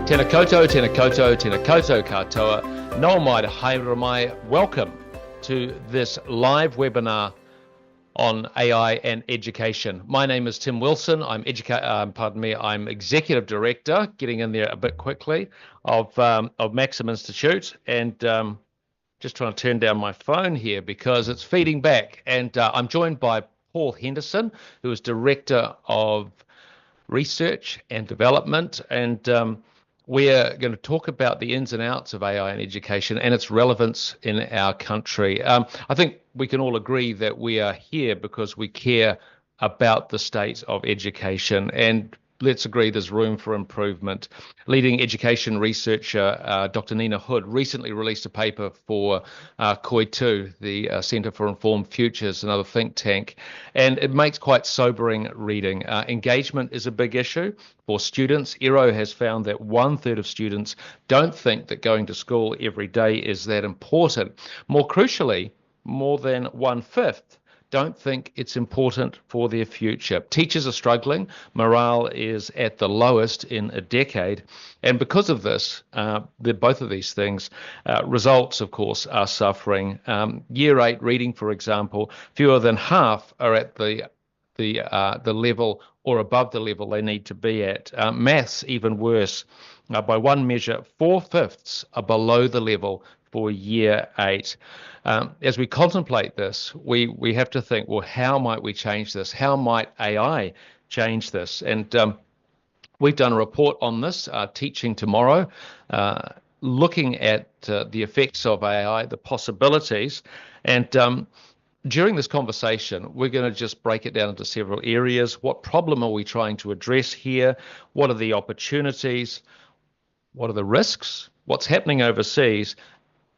Tēnā koutou, tēnā koutou, tēnā koutou katoa. Nō mai te haere mai. Welcome to this live webinar on AI and education. My name is Tim Wilson. I'm I'm Executive Director, getting in there a bit quickly, of Maxim Institute, and just trying to turn down my phone here because it's feeding back. And I'm joined by Paul Henderson, who is Director of Research and Development, and we're going to talk about the ins and outs of AI in education and its relevance in our country. I think we can all agree that we are here because we care about the state of education, and let's agree there's room for improvement. Leading education researcher Dr. Nina Hood recently released a paper for Koi2, the Centre for Informed Futures, another think tank, and it makes quite sobering reading. Engagement is a big issue for students. Ero has found that 1/3 of students don't think that going to school every day is that important. More crucially, more than 1/5 don't think it's important for their future. Teachers are struggling. Morale is at the lowest in a decade. And because of this, both of these things, results, of course, are suffering. Year 8 reading, for example, fewer than half are at the level or above the level they need to be at. Maths, even worse. By one measure, 4/5 are below the level for year 8. As we contemplate this, we have to think, well, how might we change this? How might AI change this? And we've done a report on this, Teaching Tomorrow, looking at the effects of AI, the possibilities. And during this conversation, we're going to just break it down into several areas. What problem are we trying to address here? What are the opportunities? What are the risks? What's happening overseas?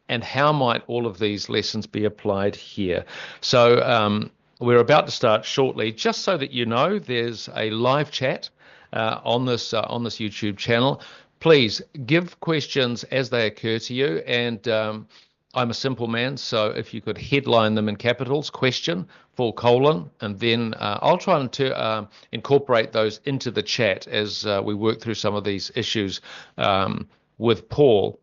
And how might all of these lessons be applied here? So we're about to start shortly. Just so that you know, there's a live chat on this YouTube channel. Please give questions as they occur to you. And I'm a simple man, so if you could headline them in capitals, question, full colon, and then I'll try and incorporate those into the chat as we work through some of these issues with Paul.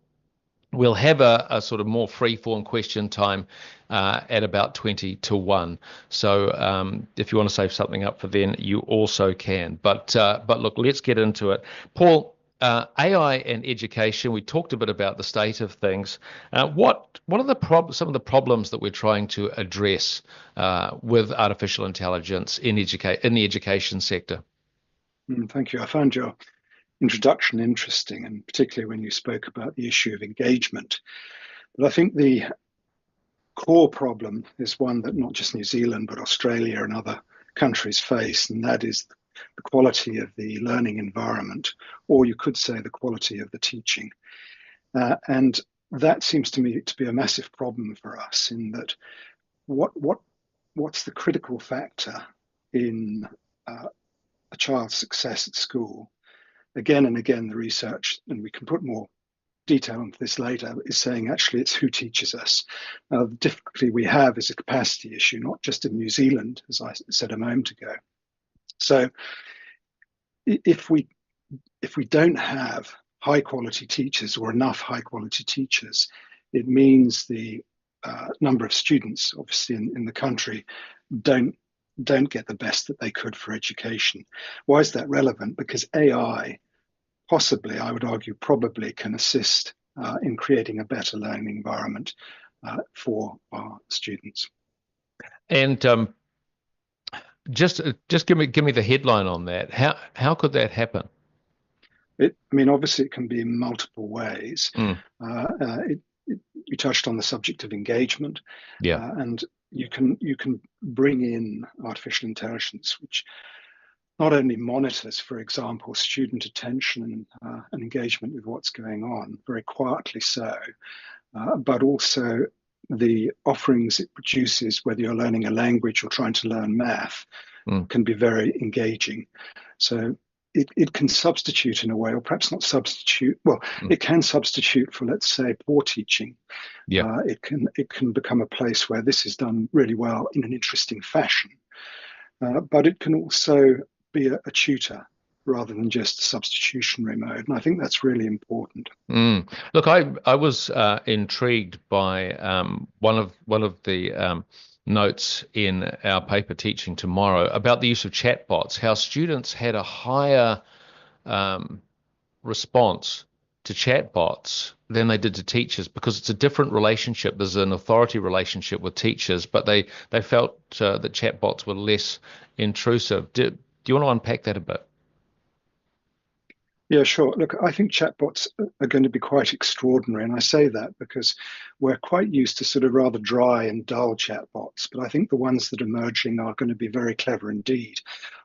We'll have a sort of more free-form question time at about 20 to 1. So if you want to save something up for then, you also can. But look, let's get into it. Paul, AI and education, we talked a bit about the state of things. What are some of the problems that we're trying to address with artificial intelligence in the education sector? Thank you. I found your introduction interesting, and particularly when you spoke about the issue of engagement. But I think the core problem is one that not just New Zealand, but Australia and other countries face, and that is the quality of the learning environment, or you could say the quality of the teaching. And that seems to me to be a massive problem for us, in that what's the critical factor in a child's success at school? Again and again, the research, and we can put more detail into this later, is saying actually it's who teaches us. The difficulty we have is a capacity issue, not just in New Zealand, as I said a moment ago. So if we don't have high quality teachers or enough high quality teachers, it means the number of students, obviously in the country, don't get the best that they could for education. Why is that relevant? Because AI, possibly, I would argue, probably can assist in creating a better learning environment for our students. And just give me the headline on that. How could that happen? Obviously, it can be in multiple ways. You touched on the subject of engagement, and you can bring in artificial intelligence, which not only monitors, for example, student attention and engagement with what's going on, very quietly so, but also the offerings it produces, whether you're learning a language or trying to learn math, can be very engaging. So it can substitute in a way, or perhaps not substitute. Well, it can substitute for, let's say, poor teaching. It can become a place where this is done really well in an interesting fashion. But it can also be a tutor rather than just substitutionary mode. And I think that's really important. Look, I was intrigued by one of the notes in our paper Teaching Tomorrow about the use of chatbots, how students had a higher response to chatbots than they did to teachers because it's a different relationship. There's an authority relationship with teachers, but they felt that chatbots were less intrusive. Do you want to unpack that a bit? Yeah, sure. Look, I think chatbots are going to be quite extraordinary. And I say that because we're quite used to sort of rather dry and dull chatbots. But I think the ones that are emerging are going to be very clever indeed.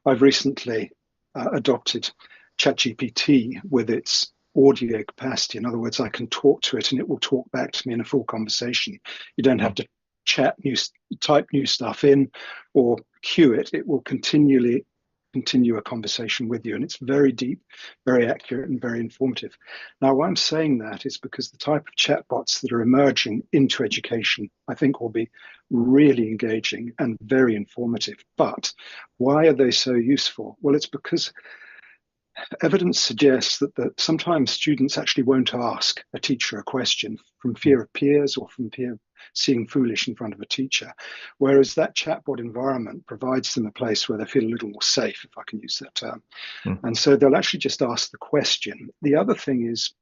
I've recently adopted ChatGPT with its audio capacity. In other words, I can talk to it and it will talk back to me in a full conversation. You don't have to type new stuff in or cue it. It will continue a conversation with you. And it's very deep, very accurate, and very informative. Now, why I'm saying that is because the type of chatbots that are emerging into education, I think, will be really engaging and very informative. But why are they so useful? Well, it's because evidence suggests that sometimes students actually won't ask a teacher a question from fear of peers or from fear of seeing foolish in front of a teacher, whereas that chatbot environment provides them a place where they feel a little more safe, if I can use that term. And so they'll actually just ask the question. The other thing is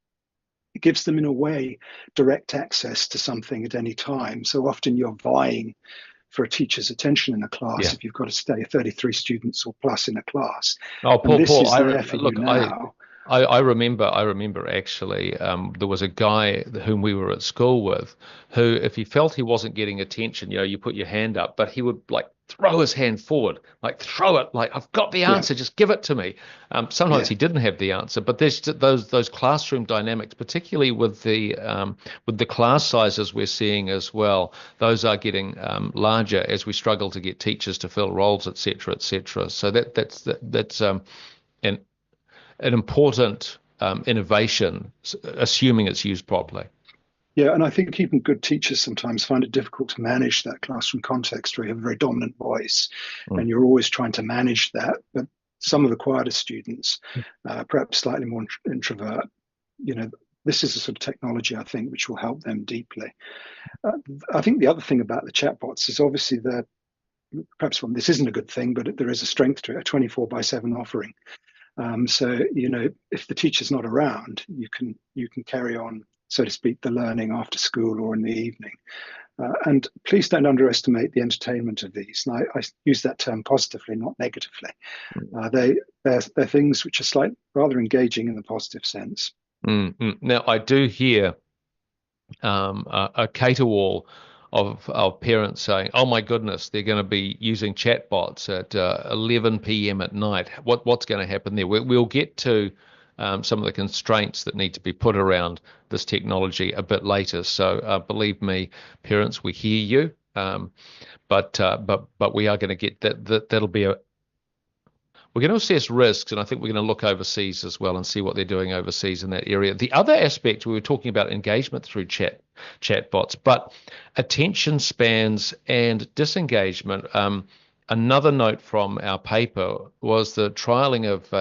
it gives them, in a way, direct access to something at any time. So often you're vying for a teacher's attention in a class if you've got to stay 33 students or plus in a class. Oh, Paul, this is there for you now. I remember actually, there was a guy whom we were at school with who, if he felt he wasn't getting attention, you put your hand up, but he would like throw his hand forward, like throw it, like I've got the answer, just give it to me. Sometimes he didn't have the answer, but there's those classroom dynamics, particularly with the class sizes we're seeing as well. Those are getting larger as we struggle to get teachers to fill roles, et cetera, et cetera. So that's an important innovation, assuming it's used properly. Yeah, and I think even good teachers sometimes find it difficult to manage that classroom context where you have a very dominant voice and you're always trying to manage that. But some of the quieter students, perhaps slightly more introvert, this is a sort of technology, I think, which will help them deeply. I think the other thing about the chatbots is obviously that perhaps this isn't a good thing, but there is a strength to it, a 24/7 offering. So, if the teacher's not around, you can carry on, so to speak, the learning after school or in the evening. And please don't underestimate the entertainment of these. And I use that term positively, not negatively. They're things which are rather engaging in the positive sense. Now, I do hear a caterwaul of parents saying, "Oh my goodness, they're going to be using chatbots at 11 p.m. at night. What's going to happen there?" We'll get to some of the constraints that need to be put around this technology a bit later. So believe me, parents, we hear you, but we are going to get that'll be we're going to assess risks, and I think we're going to look overseas as well and see what they're doing overseas in that area. The other aspect, we were talking about engagement through chatbots, but attention spans and disengagement. Another note from our paper was the trialing of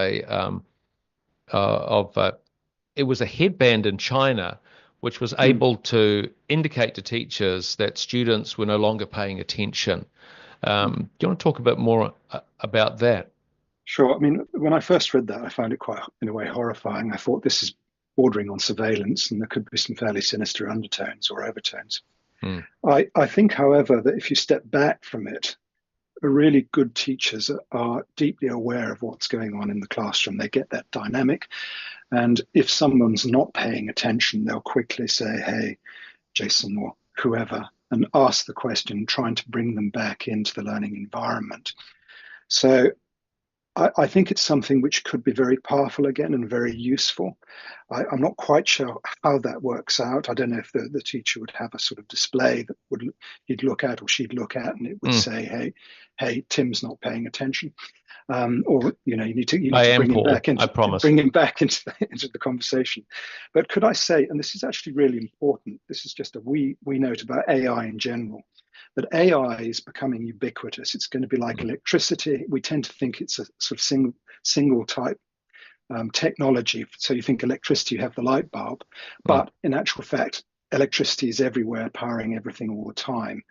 it was a headband in China, which was able to indicate to teachers that students were no longer paying attention. Do you want to talk a bit more about that? Sure. I mean, when I first read that, I found it quite, in a way, horrifying. I thought this is bordering on surveillance, and there could be some fairly sinister undertones or overtones. I think, however, that if you step back from it, really good teachers are deeply aware of what's going on in the classroom. They get that dynamic. And if someone's not paying attention, they'll quickly say, "Hey, Jason," or whoever, and ask the question, trying to bring them back into the learning environment. So I think it's something which could be very powerful again and very useful. I'm not quite sure how that works out. I don't know if the teacher would have a sort of display that he'd look at or she'd look at, and it would say, "Hey, Tim's not paying attention," or you need to bring him back into the conversation. But could I say, and this is actually really important. This is just a wee note about AI in general. That AI is becoming ubiquitous. It's going to be like electricity. We tend to think it's a sort of single type technology. So you think electricity, you have the light bulb, but in actual fact, electricity is everywhere, powering everything all the time.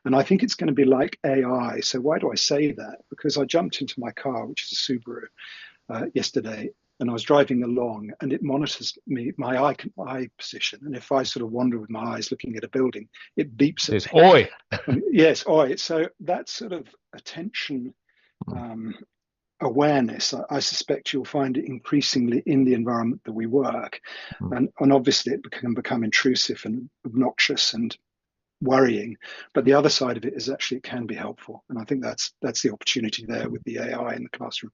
And I think it's going to be like AI. So why do I say that? Because I jumped into my car, which is a Subaru, yesterday, and I was driving along, and it monitors me, my eye position. And if I sort of wander with my eyes looking at a building, it beeps at me. Oi. Yes, oi. So that sort of attention awareness, I suspect you'll find it increasingly in the environment that we work. And obviously it can become intrusive and obnoxious and worrying. But the other side of it is actually it can be helpful. And I think that's the opportunity there with the AI in the classroom.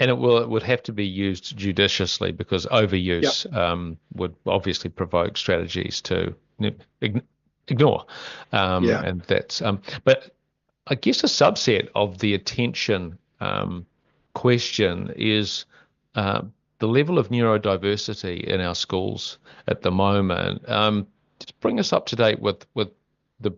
And it would have to be used judiciously, because overuse would obviously provoke strategies to ignore. And that's but I guess a subset of the attention question is the level of neurodiversity in our schools at the moment. Just bring us up to date with the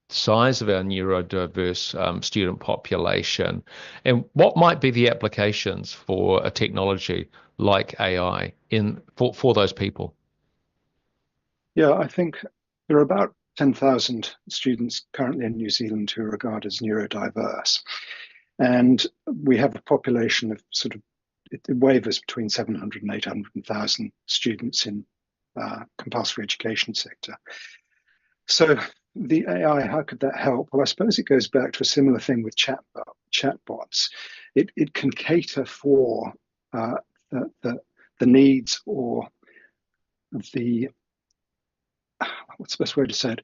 size of our neurodiverse student population, and what might be the applications for a technology like AI for those people. Yeah, I think there are about 10,000 students currently in New Zealand who are regarded as neurodiverse. And we have a population of it wavers between 700 and 800,000 students in compulsory education sector. So the AI, how could that help? Well, I suppose it goes back to a similar thing with chatbots. It can cater for the needs, or the, what's the best way to say it?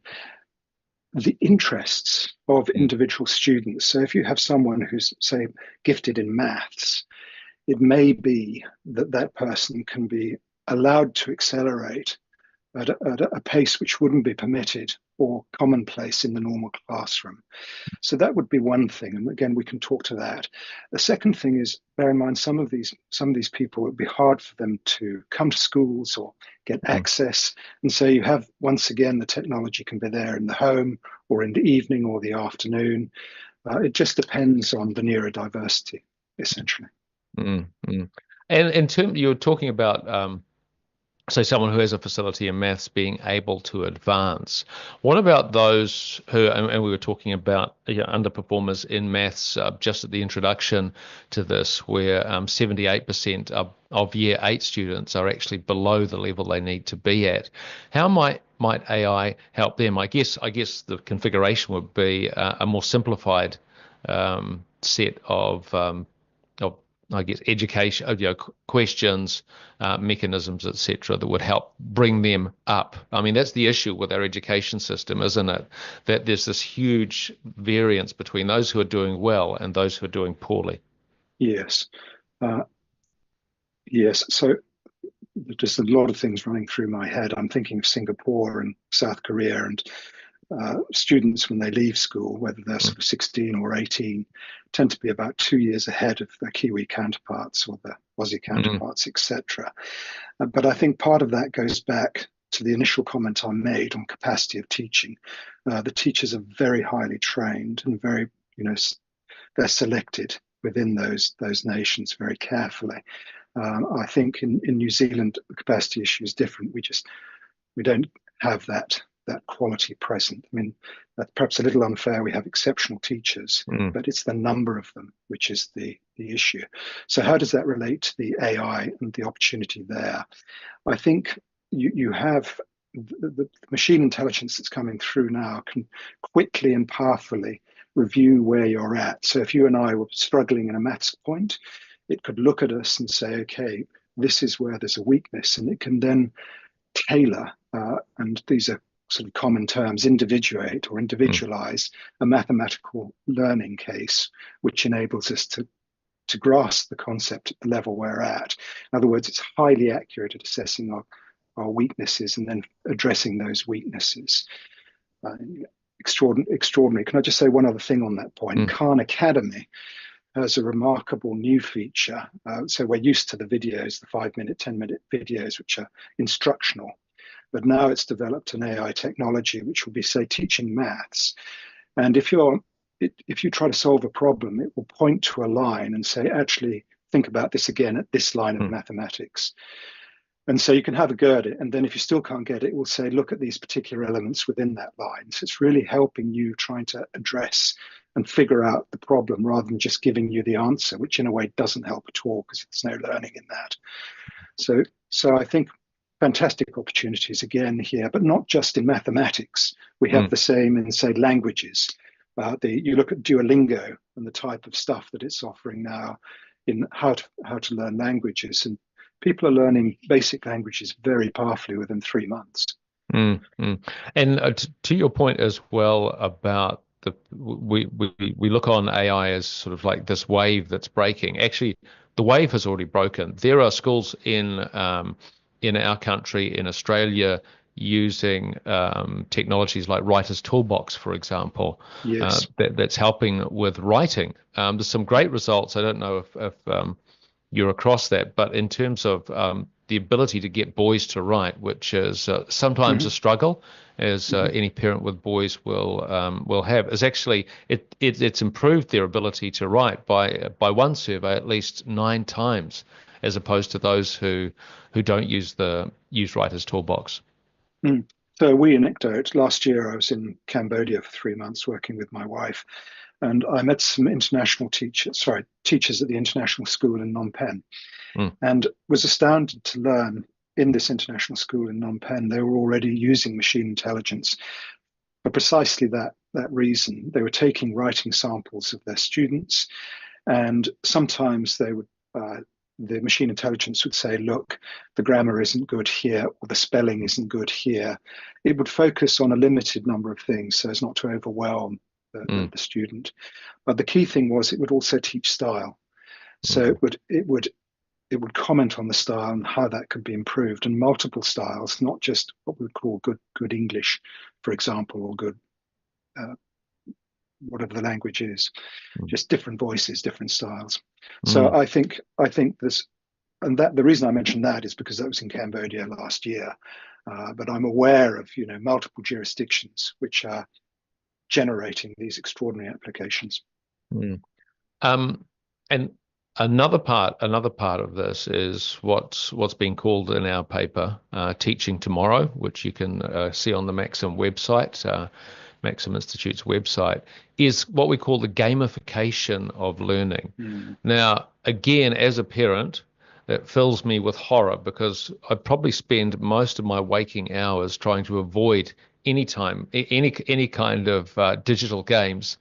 The interests of individual students. So if you have someone who's, say, gifted in maths, it may be that that person can be allowed to accelerate at a pace which wouldn't be permitted or commonplace in the normal classroom. So that would be one thing. And again, we can talk to that. The second thing is, bear in mind, some of these people, it would be hard for them to come to schools or get access. And so you have, once again, the technology can be there in the home or in the evening or the afternoon. It just depends on the neurodiversity, essentially. And in terms, you're talking about so someone who has a facility in maths being able to advance. What about those who, and we were talking about underperformers in maths just at the introduction to this, where 78% of year 8 students are actually below the level they need to be at. How might AI help them? I guess the configuration would be a more simplified set of I guess education, questions, mechanisms, etc., that would help bring them up. I mean, that's the issue with our education system, isn't it? That there's this huge variance between those who are doing well and those who are doing poorly. Yes. Yes. So just a lot of things running through my head. I'm thinking of Singapore and South Korea, and students, when they leave school, whether they're sort of 16 or 18, tend to be about 2 years ahead of their Kiwi counterparts or the Aussie counterparts, etc. But I think part of that goes back to the initial comment I made on capacity of teaching. The teachers are very highly trained and very, they're selected within those nations very carefully. I think in New Zealand, the capacity issue is different. We don't have that quality present. I mean, that's perhaps a little unfair. We have exceptional teachers, but it's the number of them which is the issue. So how does that relate to the AI and the opportunity there? I think you have the machine intelligence that's coming through now can quickly and powerfully review where you're at. So if you and I were struggling in a maths point, it could look at us and say, okay, this is where there's a weakness, and it can then tailor, and these are sort of common terms, individuate or individualize a mathematical learning case, which enables us to grasp the concept at the level we're at. In other words, it's highly accurate at assessing our weaknesses and then addressing those weaknesses. Extraordinary. Can I just say one other thing on that point? Khan Academy has a remarkable new feature. So we're used to the videos, the 5-minute, 10-minute videos, which are instructional. But now it's developed an AI technology which will be, say, teaching maths. And if you try to solve a problem, it will point to a line and say, actually, think about this again at this line of mathematics. And so you can have a go at it. And then if you still can't get it, it will say, look at these particular elements within that line. So it's really helping you trying to address and figure out the problem rather than just giving you the answer, which in a way doesn't help at all because there's no learning in that. So I think fantastic opportunities again here, but not just in mathematics. We have the same in, say, languages. You look at Duolingo and the type of stuff that it's offering now in how to learn languages, and people are learning basic languages very powerfully within 3 months. And to your point as well about we look on AI as sort of like this wave that's breaking. Actually, the wave has already broken. There are schools in our country, in Australia, using technologies like Writer's Toolbox, for example, Yes. That's helping with writing. There's some great results. I don't know if you're across that, but in terms of the ability to get boys to write, which is sometimes a struggle, as any parent with boys will have, is actually it's improved their ability to write by one survey at least 9 times, as opposed to those who don't use Writer's Toolbox. So we anecdote, last year I was in Cambodia for 3 months working with my wife, and I met some teachers at the international school in Phnom Penh, and was astounded to learn in this international school in Phnom Penh, they were already using machine intelligence for precisely that reason. They were taking writing samples of their students, and sometimes they would the machine intelligence would say, look, the grammar isn't good here, or the spelling isn't good here. It would focus on a limited number of things so as not to overwhelm the student. But the key thing was it would also teach style. So it would comment on the style and how that could be improved, and multiple styles, not just what we would call good English, for example, or good whatever the language is, just different voices, different styles. So I think this, and that the reason I mentioned that is because that was in Cambodia last year, but I'm aware of multiple jurisdictions which are generating these extraordinary applications. And another part of this is what's been called in our paper Teaching Tomorrow, which you can see on the Maxim website. Maxim Institute's website, is what we call the gamification of learning. Now, again, as a parent, it fills me with horror because I probably spend most of my waking hours trying to avoid any kind of digital games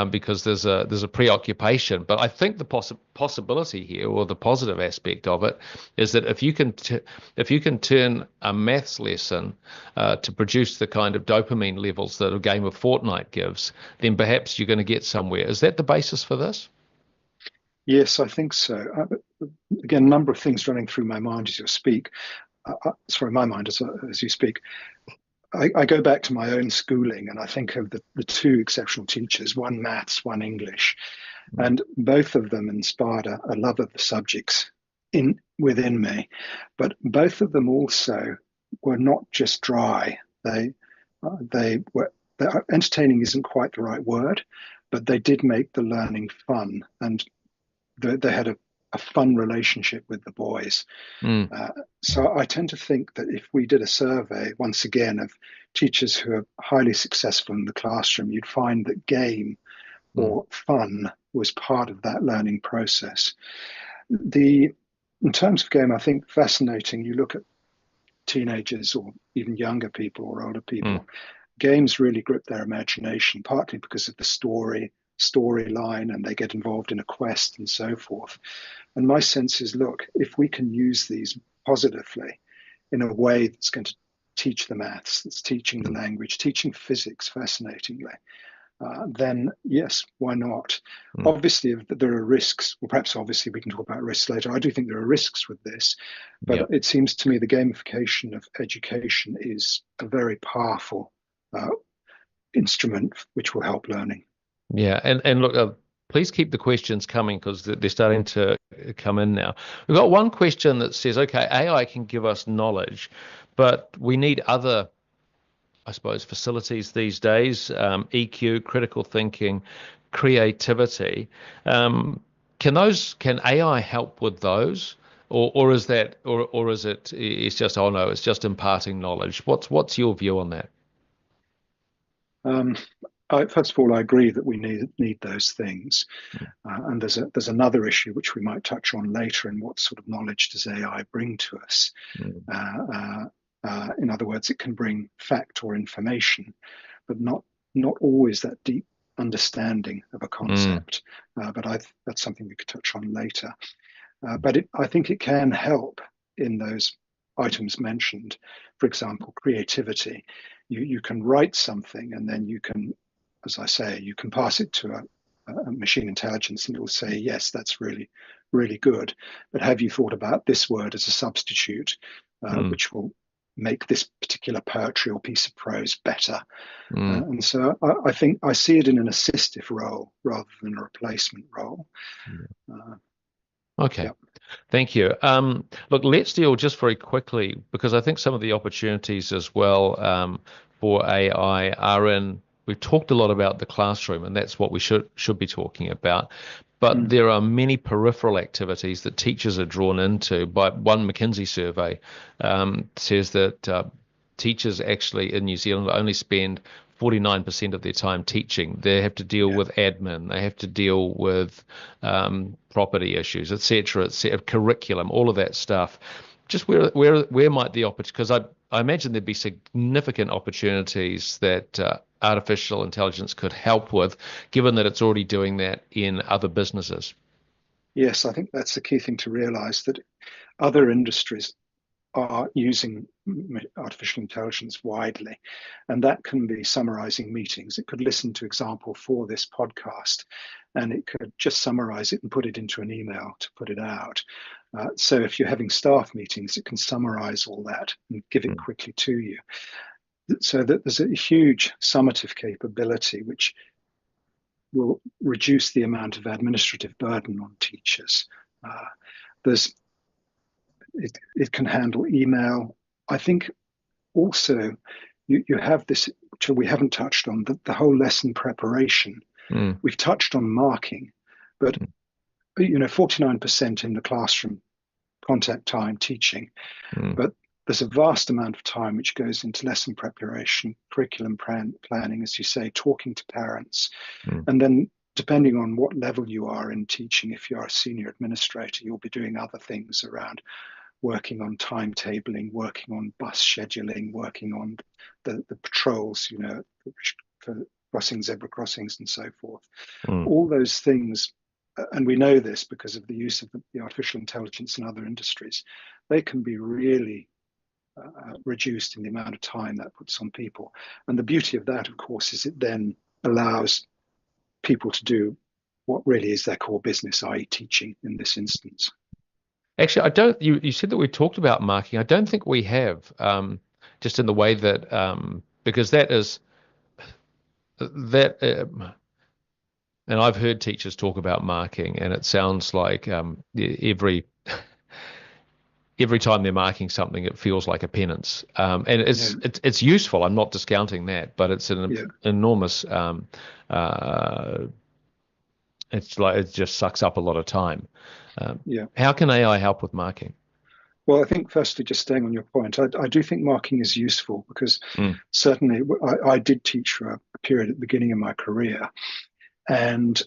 because there's a preoccupation. But I think the possibility here, or the positive aspect of it, is that if you can turn a maths lesson to produce the kind of dopamine levels that a game of Fortnite gives, then perhaps you're going to get somewhere. Is that the basis for this? Yes, I think so. Again, a number of things running through my mind as you speak. My mind as you speak. I go back to my own schooling, and I think of the 2 exceptional teachers, one maths, one English, and both of them inspired a love of the subjects within me. But both of them also were not just dry. They were entertaining isn't quite the right word, but they did make the learning fun, and they had a fun relationship with the boys. So I tend to think that if we did a survey, once again, of teachers who are highly successful in the classroom, you'd find that game or fun was part of that learning process. In terms of game, I think fascinating, you look at teenagers or even younger people or older people, games really grip their imagination, partly because of the storyline, and they get involved in a quest and so forth. And my sense is, look, if we can use these positively in a way that's going to teach the maths, that's teaching the language, teaching physics fascinatingly, then yes, why not? Obviously, there are risks. Well, perhaps obviously we can talk about risks later. I do think there are risks with this, but it seems to me the gamification of education is a very powerful instrument which will help learning. Yeah, and look, please keep the questions coming because they're starting to come in now. We've got one question that says, okay, AI can give us knowledge, but we need other, I suppose, facilities these days, EQ, critical thinking, creativity. can AI help with those? Or is that or is it it's just, oh no, it's just imparting knowledge? What's your view on that? Um, First of all, I agree that we need those things, and there's another issue which we might touch on later. In what sort of knowledge does AI bring to us? Mm. In other words, it can bring fact or information, but not always that deep understanding of a Mm. concept. That's something we could touch on later. I think it can help in those items mentioned. For example, creativity. You can write something and then you can, as I say, you can pass it to a machine intelligence and it will say, yes, that's really, really good. But have you thought about this word as a substitute, Mm. which will make this particular poetry or piece of prose better? Mm. And so I think I see it in an assistive role rather than a replacement role. Uh, Okay. yeah. Thank you. Look, let's deal just very quickly because I think some of the opportunities as well for AI are in. We've talked a lot about the classroom, and that's what we should be talking about. But Mm. there are many peripheral activities that teachers are drawn into. By one McKinsey survey says that teachers actually in New Zealand only spend 49% of their time teaching. They have to deal Yeah. with admin. They have to deal with property issues, et cetera, curriculum, all of that stuff. Just where might the opportunity? Because I imagine there'd be significant opportunities that artificial intelligence could help with, given that it's already doing that in other businesses. Yes, I think that's the key thing to realize that other industries are using artificial intelligence widely. And that can be summarizing meetings. It could listen to example for this podcast and it could just summarize it and put it into an email to put it out. So if you're having staff meetings, it can summarize all that and give it Mm. quickly to you. So that there's a huge summative capability which will reduce the amount of administrative burden on teachers. Uh, there's it can handle email. I think also you have this, which we haven't touched on, the whole lesson preparation. Mm. We've touched on marking, but 49% in the classroom contact time teaching, Mm. but there's a vast amount of time which goes into lesson preparation, curriculum planning, as you say, talking to parents, Mm. and then depending on what level you are in teaching, if you're a senior administrator, you'll be doing other things around working on timetabling, working on bus scheduling, working on the patrols, for crossing zebra crossings and so forth. Mm. All those things, and we know this because of the use of the artificial intelligence in other industries, they can be really reduced in the amount of time that puts on people. And the beauty of that, of course, is it then allows people to do what really is their core business, i.e. teaching in this instance. Actually, I don't. You said that we talked about marking. I don't think we have, just in the way that because that is that, and I've heard teachers talk about marking, and it sounds like every time they're marking something, it feels like a penance. And Yeah, it's useful. I'm not discounting that, but it's an yeah, enormous. Uh, it's like it just sucks up a lot of time. yeah. How can AI help with marking? Well, I think firstly, just staying on your point, I do think marking is useful because Mm. certainly I did teach for a period at the beginning of my career. And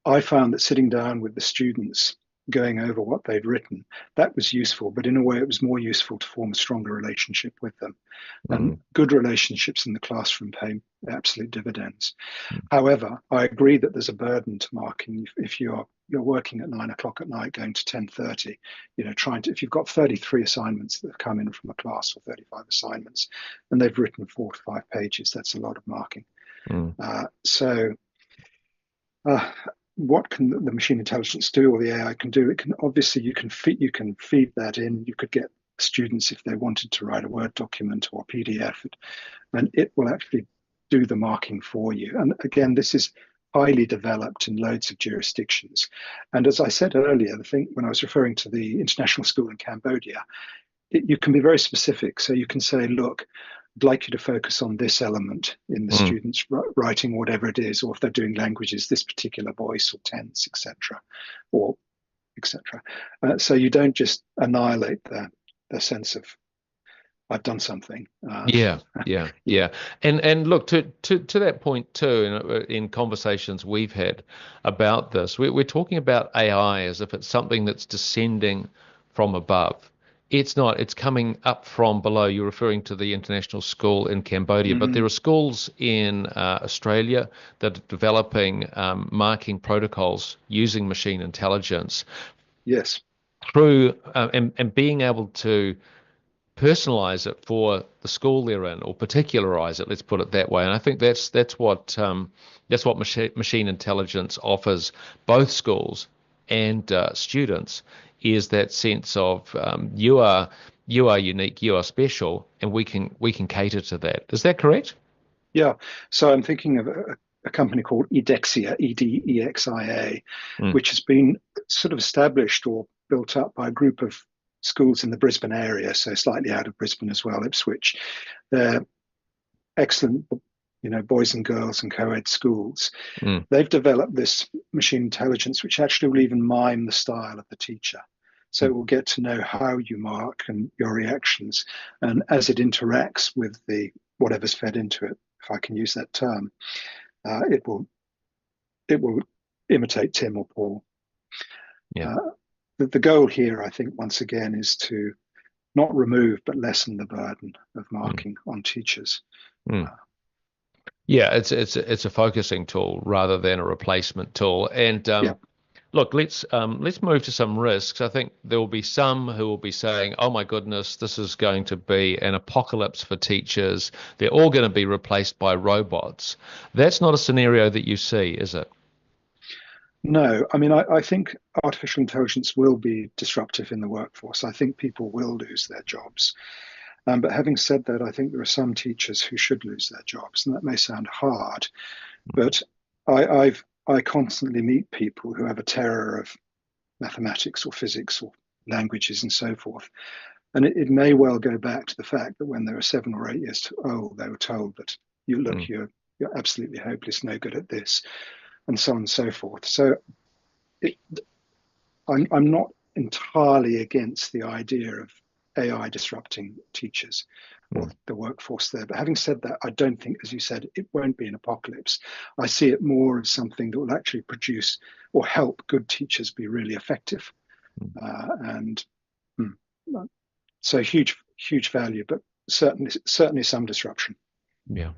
I found that sitting down with the students, going over what they'd written, that was useful. But in a way, it was more useful to form a stronger relationship with them. And Mm. good relationships in the classroom pay absolute dividends. Mm. However, I agree that there's a burden to marking if you're working at 9 o'clock at night, going to 10:30, if you've got 33 assignments that have come in from a class or 35 assignments, and they've written 4 to 5 pages, that's a lot of marking. Mm. So uh, what can the machine intelligence do, or the AI can do? It can obviously you can feed that in. You could get students if they wanted to write a Word document or a PDF, and it will actually do the marking for you. And again, this is highly developed in loads of jurisdictions. And as I said earlier, the thing when I was referring to the international school in Cambodia, you can be very specific. So you can say, look, I'd like you to focus on this element in the Mm. students writing, whatever it is, or if they're doing languages, this particular voice or tense, etc., or etc. So you don't just annihilate the sense of I've done something. Yeah, yeah, Yeah. yeah. And look, to that point too, in conversations we've had about this, we're talking about AI as if it's something that's descending from above. It's not, it's coming up from below. You're referring to the international school in Cambodia, but there Mm, are schools in Australia that are developing marking protocols using machine intelligence yes. through and being able to personalize it for the school they're in, or particularize it. Let's put it that way. And I think that's what machine intelligence offers both schools and students, is that sense of you are unique, you are special, and we can cater to that. Is that correct? Yeah. So I'm thinking of a company called Edexia, Edexia, Mm, which has been sort of established or built up by a group of schools in the Brisbane area, so slightly out of Brisbane as well, Ipswich. They're excellent, boys and girls and co-ed schools. mm, They've developed this machine intelligence, which actually will even mime the style of the teacher. So mm, it will get to know how you mark and your reactions. And as it interacts with the whatever's fed into it, if I can use that term, it will imitate Tim or Paul. yeah. Uh, the goal here, I think, once again, is to not remove but lessen the burden of Mm, marking on teachers. mm. Yeah, it's a focusing tool rather than a replacement tool. And Yeah. look, let's move to some risks. I think there will be some who will be saying, "Oh my goodness, this is going to be an apocalypse for teachers. They're all going to be replaced by robots." That's not a scenario that you see, is it? No, I mean, I think artificial intelligence will be disruptive in the workforce. I think people will lose their jobs. But having said that, I think there are some teachers who should lose their jobs, and that may sound hard, but I constantly meet people who have a terror of mathematics or physics or languages and so forth. And it may well go back to the fact that when they were 7 or 8 years old, they were told that you look, Mm, you're absolutely hopeless, no good at this, and so on and so forth. So it, I'm not entirely against the idea of AI disrupting teachers or mm, the workforce there. But having said that, I don't think, as you said, it won't be an apocalypse. I see it more as something that will actually produce or help good teachers be really effective. mm. And hmm, so huge value, but certainly some disruption. Yeah.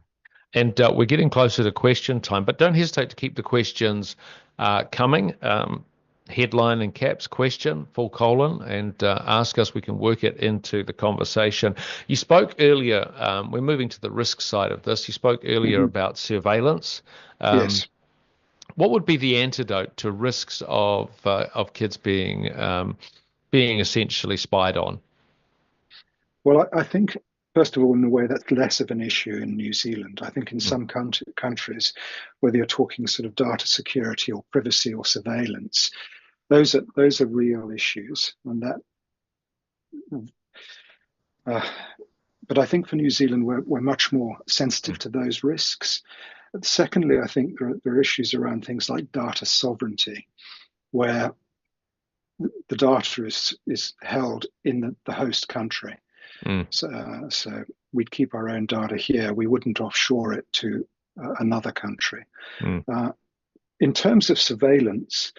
And we're getting closer to question time, but don't hesitate to keep the questions coming. Headline and caps question, full colon, and ask us. We can work it into the conversation. You spoke earlier, we're moving to the risk side of this. You spoke earlier Hmm. about surveillance. Um, Yes. what would be the antidote to risks of kids being essentially spied on? Well, I think, first of all, in a way, that's less of an issue in New Zealand. I think in Mm, some countries, whether you're talking sort of data security or privacy or surveillance, those are real issues, and that. Uh, but I think for New Zealand, we're much more sensitive mm, to those risks. Secondly, I think there are issues around things like data sovereignty, where the data is held in the host country. mm, So we'd keep our own data here. We wouldn't offshore it to another country. mm, Uh, in terms of surveillance,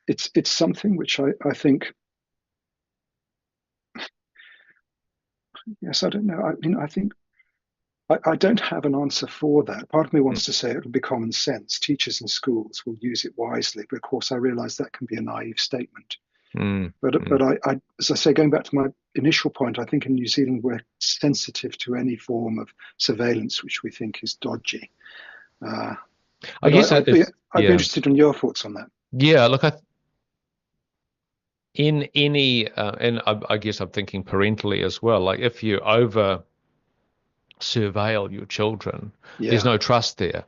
it's something which I think, yes, I don't know. I mean, I think I don't have an answer for that. Part of me mm, wants to say it will be common sense. Teachers and schools will use it wisely, but of course I realize that can be a naive statement. mm, But mm. as I say, going back to my initial point, I think in New Zealand we're sensitive to any form of surveillance which we think is dodgy. Uh, I but guess I'd be yeah, interested in your thoughts on that. yeah. Look, in any, and I guess I'm thinking parentally as well. Like if you over surveil your children, there's Yeah, no trust there.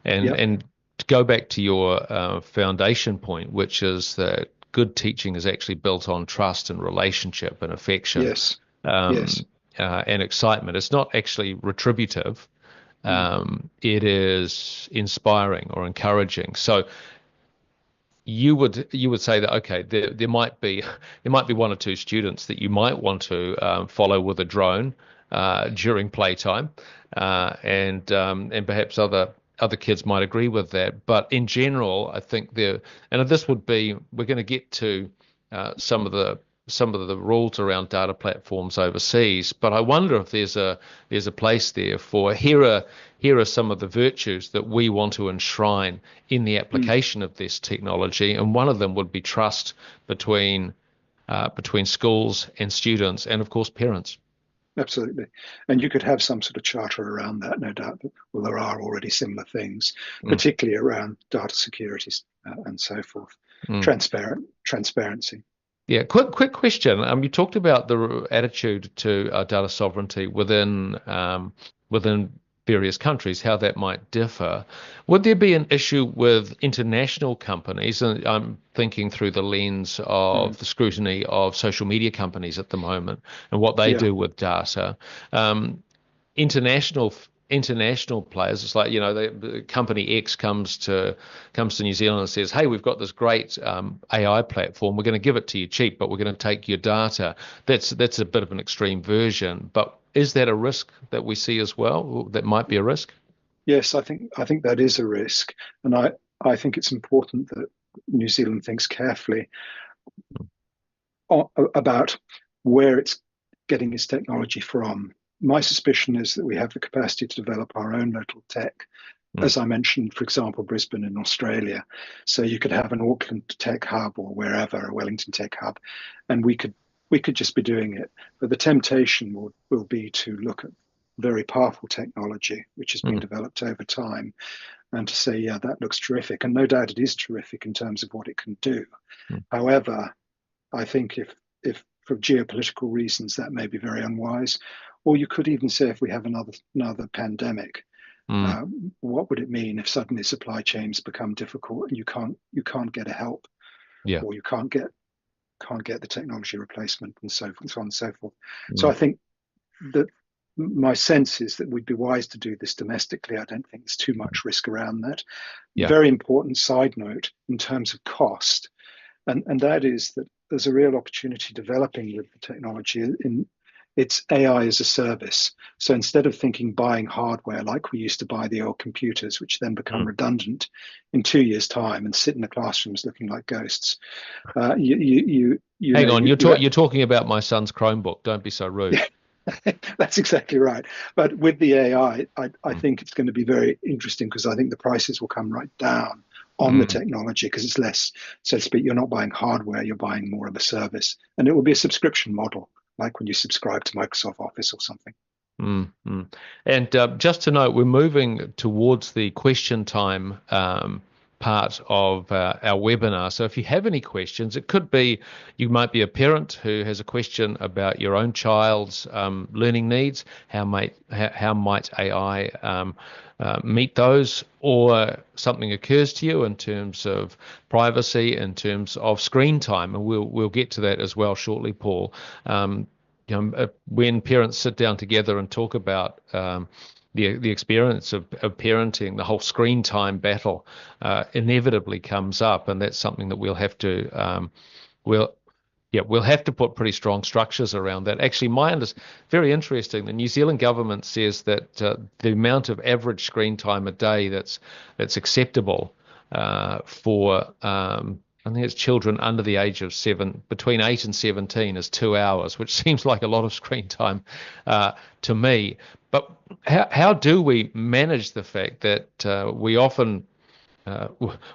And yep, and to go back to your foundation point, which is that good teaching is actually built on trust and relationship and affection. yes, Um, yes, and excitement. It's not actually retributive. It is inspiring or encouraging. So you would say that, okay, there might be one or two students that you might want to follow with a drone during playtime, and perhaps other kids might agree with that. But in general, I think and this would be, we're going to get to some of the rules around data platforms overseas, but I wonder if there's a place there for, here are some of the virtues that we want to enshrine in the application of this technology, and one of them would be trust between schools and students, and of course parents. Absolutely. And you could have some sort of charter around that, no doubt. Well, there are already similar things, particularly around data security and so forth. Transparency. Yeah, quick question. You talked about the attitude to data sovereignty within various countries, how that might differ. Would there be an issue with international companies? And I'm thinking through the lens of the scrutiny of social media companies at the moment and what they do with data. International players, it's like, the company X comes to New Zealand and says, hey, we've got this great AI platform, we're going to give it to you cheap, but we're going to take your data. That's a bit of an extreme version, but is that a risk that we see as well? That might be a risk? Yes, I think that is a risk, and I think it's important that New Zealand thinks carefully about where it's getting its technology from. My suspicion is that we have the capacity to develop our own little tech. As I mentioned, for example, Brisbane in Australia. So you could have an Auckland tech hub or wherever, a Wellington tech hub, and we could just be doing it. But the temptation will be to look at very powerful technology, which has been developed over time, and to say, yeah, that looks terrific. And no doubt it is terrific in terms of what it can do. However, I think if for geopolitical reasons, that may be very unwise. Or you could even say, if we have another pandemic, what would it mean if suddenly supply chains become difficult and you can't get help, or you can't get the technology replacement, and so on and so forth. So I think that my sense is that we'd be wise to do this domestically. I don't think there's too much risk around that. Very important side note in terms of cost, and that is that there's a real opportunity developing with the technology in it's AI as a service. So instead of buying hardware like we used to buy the old computers, which then become redundant in 2 years' time and sit in the classrooms looking like ghosts, Hang on, you're talking about my son's Chromebook. Don't be so rude. That's exactly right. But with the AI, I think it's going to be very interesting, because I think the prices will come right down on the technology, because it's less, so to speak, you're not buying hardware, you're buying more of a service. And it will be a subscription model, like when you subscribe to Microsoft Office or something. And just to note, we're moving towards the question time part of our webinar. So if you have any questions, it could be, you might be a parent who has a question about your own child's learning needs. How might AI meet those, or something occurs to you in terms of privacy, in terms of screen time, and we'll get to that as well shortly, Paul. When parents sit down together and talk about the experience of parenting, the whole screen time battle inevitably comes up, and that's something that we'll have to we'll have to put pretty strong structures around that. Actually, very interesting. The New Zealand government says that the amount of average screen time a day that's acceptable for I think it's children under the age of 7, between 8 and 17, is 2 hours, which seems like a lot of screen time to me. But how do we manage the fact that we often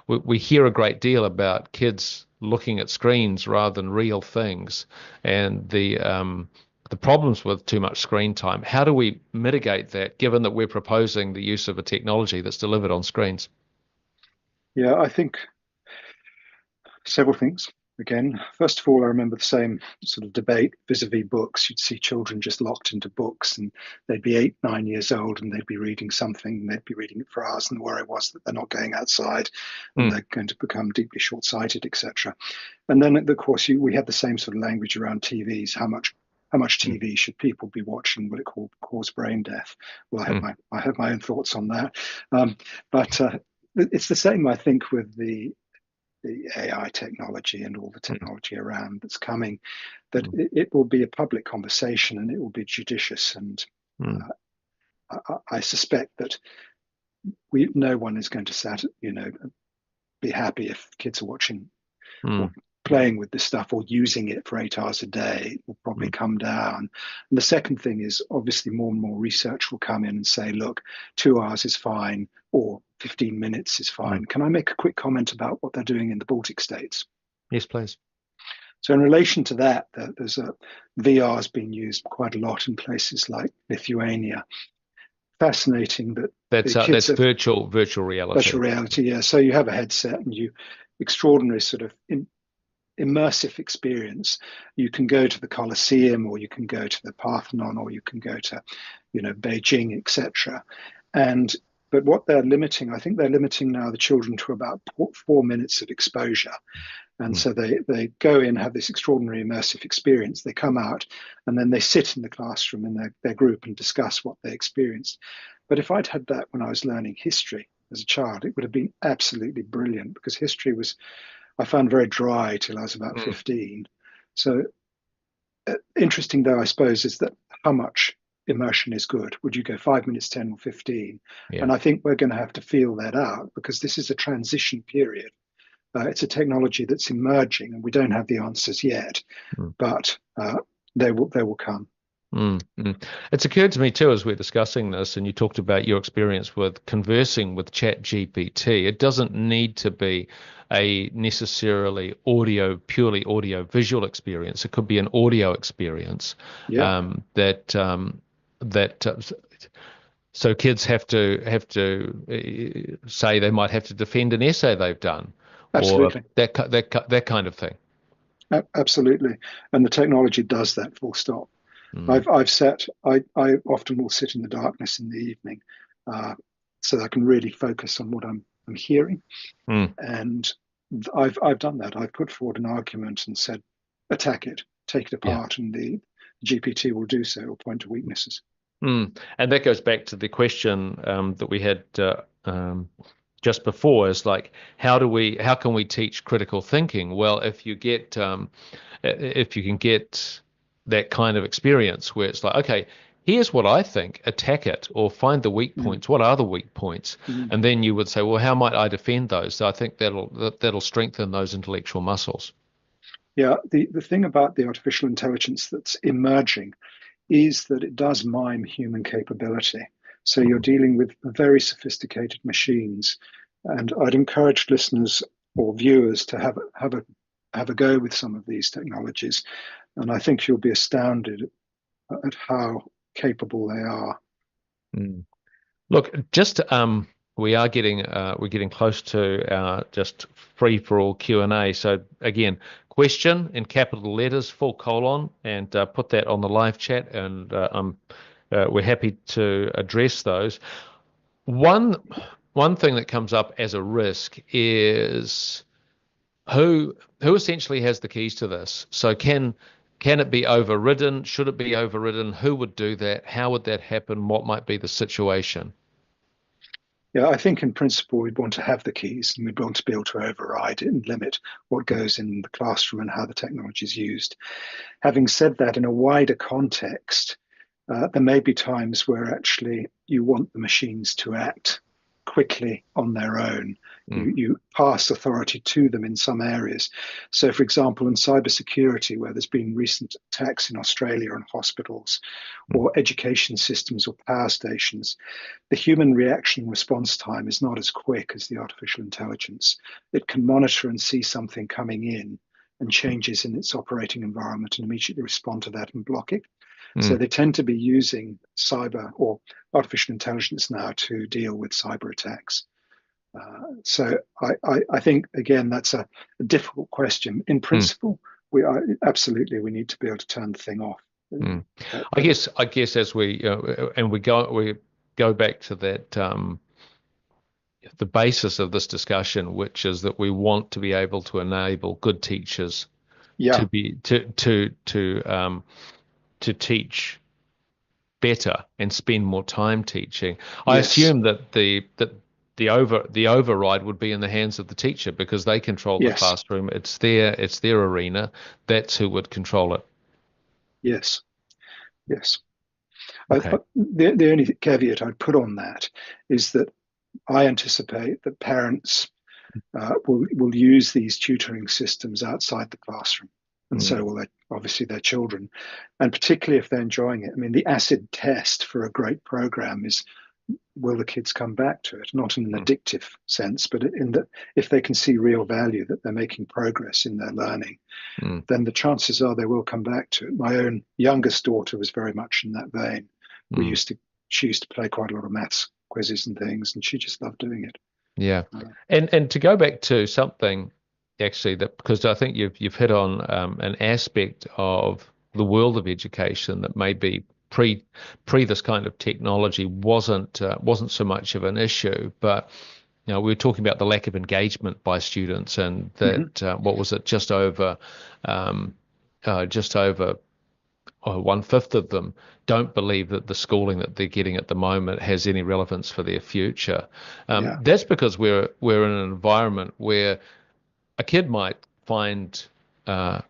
we hear a great deal about kids looking at screens rather than real things, and the problems with too much screen time? How do we mitigate that, given that we're proposing the use of a technology that's delivered on screens? Yeah, I think several things. Again, first of all, I remember the same sort of debate vis-a-vis books. You'd see children just locked into books, and they'd be 8, 9 years old, and they'd be reading something, and they'd be reading it for hours, and the worry was that they're not going outside, and they're going to become deeply short-sighted, etc. And then, of course, we had the same sort of language around TVs. How How much mm, TV should people be watching? Will it cause brain death? Well, I have my own thoughts on that. But it's the same, I think, with the AI technology and all the mm, technology around that's coming, that mm, it will be a public conversation and it will be judicious. And mm, I suspect that no one is going to be happy if kids are watching or mm, playing with this stuff or using it for 8 hours a day. It will probably mm, come down. And the second thing is obviously more and more research will come in and say, look, 2 hours is fine or 15 minutes is mm. fine. Can I make a quick comment about what they're doing in the Baltic states? Yes, please. So in relation to that, there's a VR has been used quite a lot in places like Lithuania. Fascinating that the kids That's have virtual virtual reality. reality. Yeah, so you have a headset and you extraordinary sort of immersive experience. You can go to the Colosseum, or you can go to the Parthenon, or you can go to, Beijing, etc. And but what they're limiting, I think they're limiting now the children to about 4 minutes of exposure. And Mm, so they go in, have this extraordinary immersive experience. They come out, and then they sit in the classroom in their group and discuss what they experienced. But if I'd had that when I was learning history as a child, it would have been absolutely brilliant, because history was, I found, very dry till I was about mm, 15. So interesting, though, I suppose, is that how much immersion is good. Would you go 5 minutes, 10 or 15? yeah. And I think we're going to have to feel that out, because this is a transition period. It's a technology that's emerging, and we don't have the answers yet, Mm, but they will come. mm, mm. It's occurred to me too as we're discussing this, and you talked about your experience with conversing with Chat GPT. It doesn't need to be a necessarily purely audio visual experience. It could be an audio experience Yeah, that so kids have to say they might have to defend an essay they've done, or absolutely. that kind of thing. Absolutely. And the technology does that, full stop. Mm, I often will sit in the darkness in the evening, uh, so that I can really focus on what I'm hearing. mm, And I've done that. I've put forward an argument and said, attack it, take it yeah. apart, and the GPT will do so, or point to weaknesses. Mm. And that goes back to the question that we had just before, is like, how can we teach critical thinking? Well, if you can get that kind of experience where it's like, okay, here's what I think, attack it, or find the weak Mm, points. What are the weak points? mm. And then you would say, well, how might I defend those? So I think that'll strengthen those intellectual muscles. Yeah, the thing about the artificial intelligence that's emerging is that it does mime human capability. So you're Mm, dealing with very sophisticated machines, and I'd encourage listeners or viewers to have a go with some of these technologies, and I think you'll be astounded at how capable they are. mm. Look, just we're getting close to our just free for all Q&A. So again, question in capital letters, full colon, and put that on the live chat, and we're happy to address those. One one thing that comes up as a risk is who essentially has the keys to this. So can it be overridden? Should it be overridden? Who would do that? How would that happen? What might be the situation? Yeah, I think in principle we'd want to have the keys, and we'd want to be able to override it and limit what goes in the classroom and how the technology is used. Having said that, in a wider context, there may be times where actually you want the machines to act quickly on their own. Mm, You pass authority to them in some areas. So, for example, in cybersecurity, where there's been recent attacks in Australia on hospitals mm, or education systems or power stations, the human reaction response time is not as quick as the artificial intelligence. It can monitor and see something coming in and changes in its operating environment and immediately respond to that and block it. So mm. they tend to be using cyber or artificial intelligence now to deal with cyber attacks. So I think, again, that's a difficult question. In Mm, principle, we need to be able to turn the thing off. mm. I But guess as we and we go back to that the basis of this discussion, which is that we want to be able to enable good teachers yeah, to be to to teach better and spend more time teaching. I Yes. assume that the override would be in the hands of the teacher because they control the Yes. classroom. It's their arena. That's who would control it. Yes. Yes. Okay. The only caveat I'd put on that is that I anticipate that parents will use these tutoring systems outside the classroom, and so Mm, will obviously their children, and particularly if they're enjoying it. I mean, the acid test for a great program is, will the kids come back to it? Not in an mm, addictive sense, but in that if they can see real value, that they're making progress in their learning, mm, then the chances are they will come back to it. My own youngest daughter was very much in that vein. mm. She used to play quite a lot of maths quizzes and things, and she just loved doing it. Yeah. Uh, And to go back to something actually that because I think you've hit on an aspect of the world of education that maybe pre this kind of technology wasn't so much of an issue, but we were talking about the lack of engagement by students and mhm. that what was it um, just over 1/5 of them don't believe that the schooling that they're getting at the moment has any relevance for their future. Yeah, That's because we're in an environment where a kid might find, uh,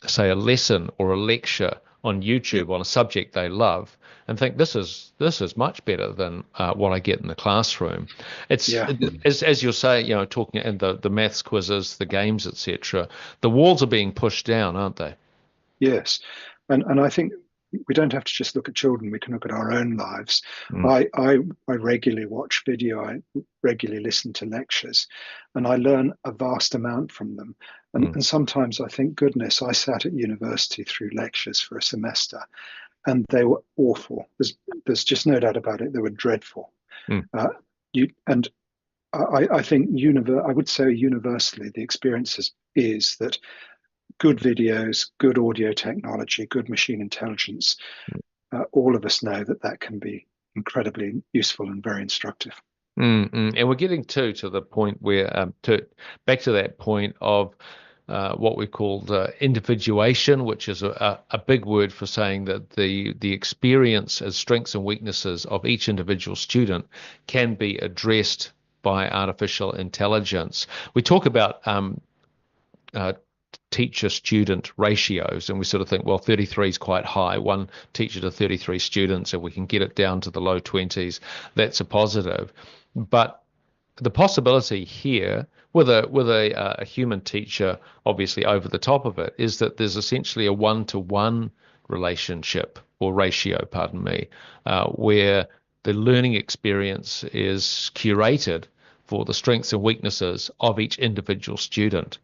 say, a lesson or a lecture on yeah, YouTube on a subject they love and think this is much better than what I get in the classroom. It's yeah. as you're saying, talking in the maths quizzes, the games, etc. The walls are being pushed down, aren't they? Yes, and I think we don't have to just look at children. We can look at our own lives. Mm, I regularly watch video. I regularly listen to lectures, and I learn a vast amount from them. And, mm, and sometimes I think, goodness, I sat at university through lectures for a semester, and they were awful. There's just no doubt about it. They were dreadful. mm. Uh, and I think I would say universally the experience is that good videos, good audio technology, good machine intelligence, all of us know that that can be incredibly useful and very instructive. And we're getting to the point where to back to that point of what we called individuation, which is a big word for saying that the experience as strengths and weaknesses of each individual student can be addressed by artificial intelligence. We talk about uh, teacher student ratios and we sort of think, well, 33 is quite high, one teacher to 33 students, and we can get it down to the low 20s. That's a positive. But the possibility here with a human teacher obviously over the top of it is that there's essentially a one-to-one relationship or ratio, pardon me, where the learning experience is curated for the strengths and weaknesses of each individual student.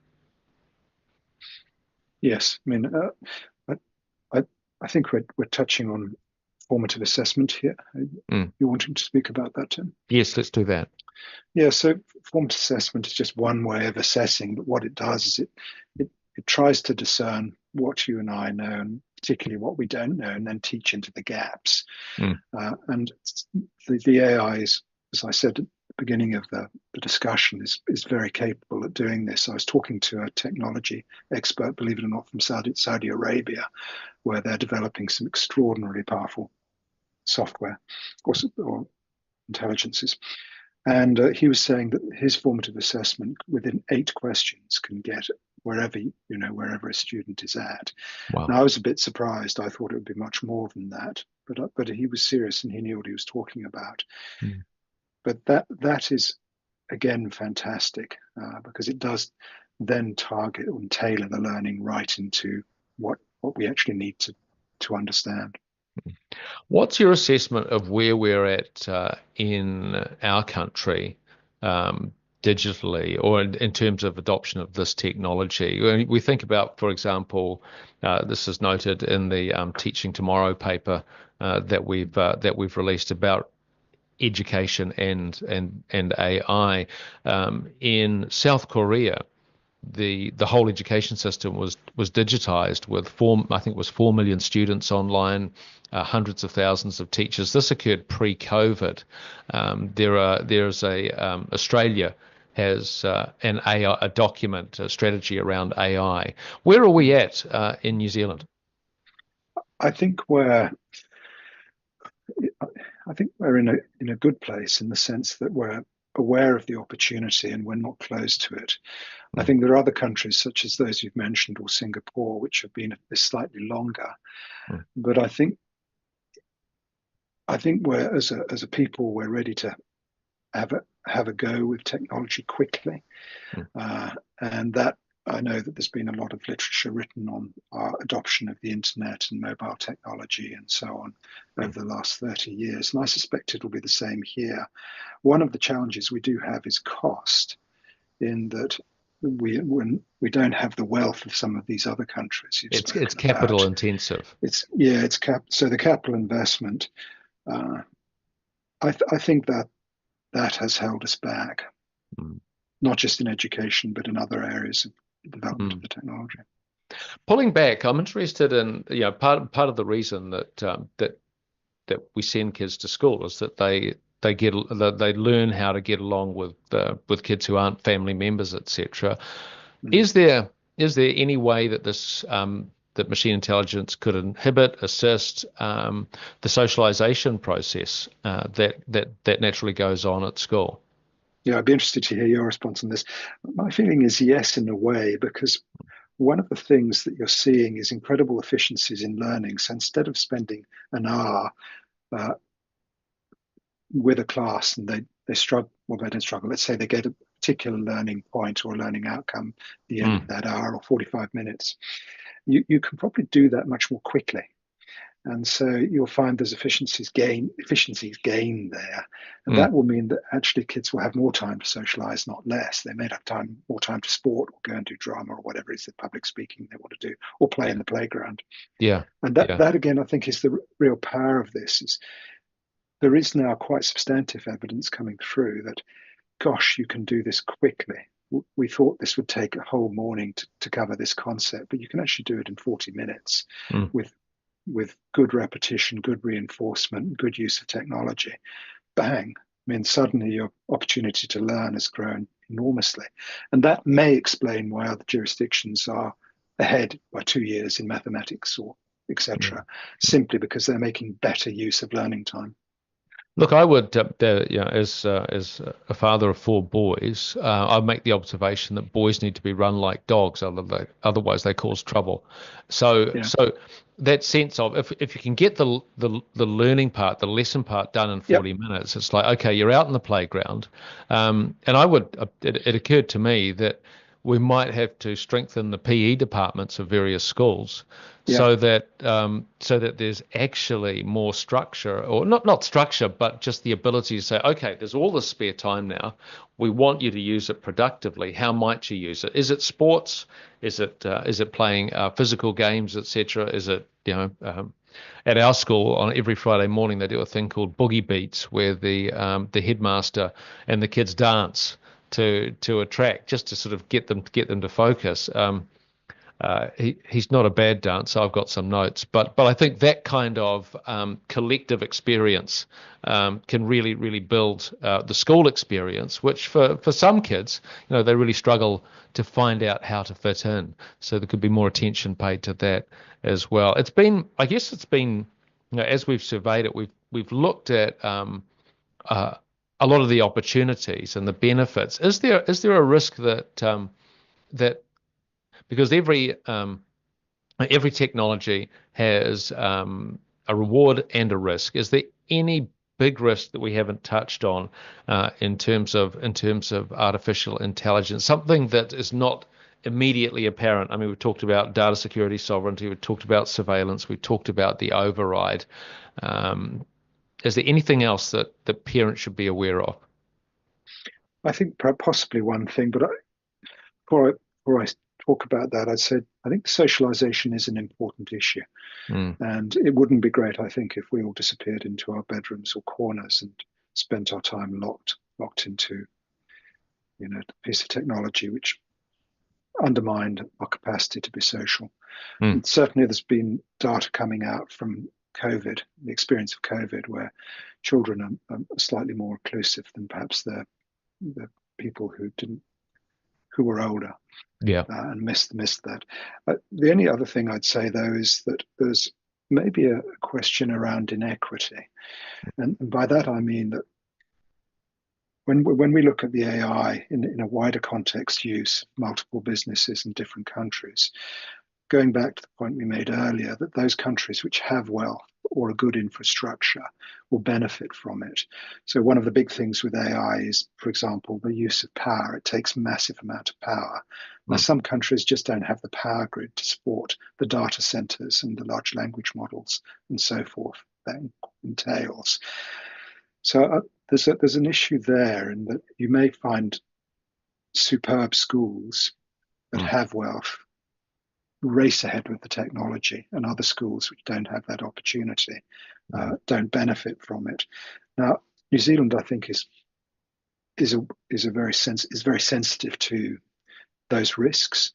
Yes, I mean, I, I, I think we're touching on formative assessment here. Mm. You wanting to speak about that, Tim? Yes, let's do that. Yeah, so formative assessment is just one way of assessing, but what it does is it tries to discern what you and I know, and particularly what we don't know, and then teach into the gaps. Mm. And the AI is, as I said at the beginning of the discussion, is very capable at doing this. I was talking to a technology expert, believe it or not, from Saudi Arabia, where they're developing some extraordinarily powerful software or intelligences. And he was saying that his formative assessment within 8 questions can get wherever a student is at. Wow. Now I was a bit surprised. I thought it would be much more than that, but he was serious and he knew what he was talking about. Mm. But that is again fantastic because it does then target and tailor the learning right into what we actually need to understand. What's your assessment of where we're at in our country digitally or in terms of adoption of this technology? When we think about, for example, this is noted in the Teaching Tomorrow paper that we've released about education and AI. In South Korea, the whole education system was digitized with I think it was 4 million students online, hundreds of thousands of teachers. This occurred pre-COVID. Australia has an AI, a document, a strategy around AI. Where are we at in New Zealand? I think we're I think we're in a good place in the sense that we're aware of the opportunity and we're not closed to it. I Mm, think there are other countries such as those you've mentioned or Singapore which have been at this slightly longer. mm, But I think we're as a people we're ready to have a go with technology quickly, mm, uh, and that I know that there's been a lot of literature written on our adoption of the internet and mobile technology and so on mm. over the last 30 years, and I suspect it'll be the same here. One of the challenges we do have is cost, in that we don't have the wealth of some of these other countries you've It's spoken capital about. intensive. It's so the capital investment. Uh, I think that that has held us back, Mm, not just in education, but in other areas of the development of mm. the technology. Pulling back, I'm interested in, part of the reason that we send kids to school is that they learn how to get along with kids who aren't family members, etc. Mm. Is there is there any way that this that machine intelligence could inhibit, assist the socialization process that naturally goes on at school? Yeah, I'd be interested to hear your response on this. My feeling is yes, in a way, because one of the things that you're seeing is incredible efficiencies in learning. So instead of spending an hour uh, with a class and they struggle, well, they don't struggle. Let's say they get a particular learning point or learning outcome at the end of Mm, that hour or 45 minutes. You can probably do that much more quickly. And so you'll find there's efficiencies gained there. And mm, that will mean that actually kids will have more time to socialize, not less. They may have more time to sport or go and do drama or whatever it is the public speaking they want to do, or play yeah, in the playground. yeah, And yeah. that again, I think is the real power of this is there is now quite substantive evidence coming through that, gosh, you can do this quickly. We thought this would take a whole morning to cover this concept, but you can actually do it in 40 minutes Mm. with good repetition, good reinforcement, good use of technology. Bang. I mean, suddenly your opportunity to learn has grown enormously. And that may explain why other jurisdictions are ahead by 2 years in mathematics or Mm. etc., simply because they're making better use of learning time. Look, I would, as a father of four boys, I'd make the observation that boys need to be run like dogs, otherwise they cause trouble. Yeah. So that sense of if you can get the learning part, the lesson part done in Yep. 40 minutes, it's like, okay, you're out in the playground. And it occurred to me that we might have to strengthen the PE departments of various schools Yeah. so that there's actually more structure, or not structure, but just the ability to say, okay, there's all this spare time now. We want you to use it productively. How might you use it? Is it sports? Is it playing physical games, etc.? Is it at our school on every Friday morning they do a thing called boogie beats where the headmaster and the kids dance to attract, just to sort of get them to focus. He's not a bad dancer. I've got some notes, but I think that kind of collective experience can really build the school experience, which for some kids, they really struggle to find out how to fit in. So there could be more attention paid to that as well. I guess it's been, as we've surveyed it, we've looked at uh, a lot of the opportunities and the benefits. Is there a risk that because every technology has a reward and a risk. Is there any big risk that we haven't touched on in terms of artificial intelligence? Something that is not immediately apparent. I mean, we've talked about data security, sovereignty. We've talked about surveillance. We've talked about the override. Um, is there anything else that parents should be aware of? I think possibly one thing, but before I talk about that, I'd say I think socialization is an important issue. Mm, And it wouldn't be great, I think, if we all disappeared into our bedrooms or corners and spent our time locked into, a piece of technology which undermined our capacity to be social. mm, And certainly there's been data coming out from COVID, the experience of COVID, where children are slightly more inclusive than perhaps the people who were older yeah. and missed that. The only other thing I'd say though is that there's maybe a question around inequity. And by that, I mean that when we look at the AI in a wider context use, multiple businesses in different countries, going back to the point we made earlier, that those countries which have wealth or a good infrastructure will benefit from it. So one of the big things with AI is, for example, the use of power. It takes massive amount of power. Now, some countries just don't have the power grid to support the data centers and the large language models and so forth that entails. So there's an issue there in that you may find superb schools that have wealth race ahead with the technology, and other schools which don't have that opportunity don't benefit from it. Now, New Zealand, I think, is very sensitive to those risks,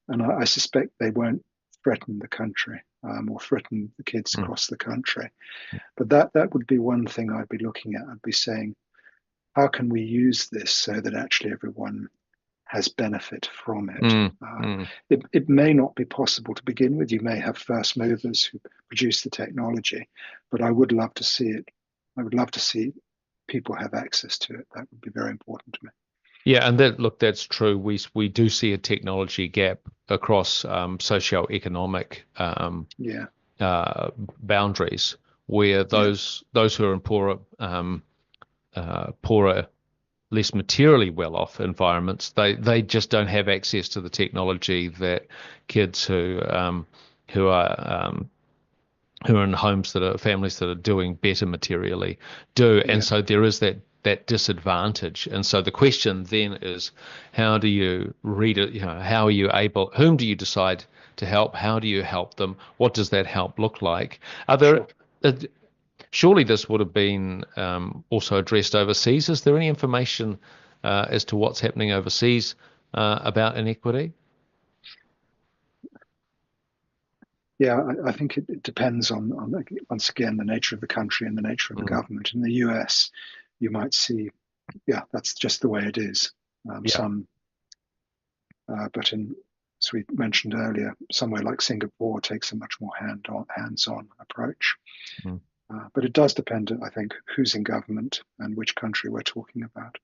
and I suspect they won't threaten the country or threaten the kids across the country. But that would be one thing I'd be looking at. I'd be saying, how can we use this so that actually everyone has benefit from it? It may not be possible to begin with. You may have first movers who produce the technology, but I would love to see it. I would love to see people have access to it. That would be very important to me. Yeah, and that's true. We do see a technology gap across socio-economic boundaries, where those who are in poorer, less materially well-off environments, they just don't have access to the technology that kids who are in families that are doing better materially do. And so there is that disadvantage. And so the question then is, how do you read it? How are you able? Whom do you decide to help? How do you help them? What does that help look like? Are there surely this would have been also addressed overseas. Is there any information as to what's happening overseas about inequity? Yeah, I think it depends on, once again, the nature of the country and the nature of the government. In the US, you might see, that's just the way it is. But as we mentioned earlier, somewhere like Singapore takes a much more hands-on approach. But it does depend, I think, who's in government and which country we're talking about.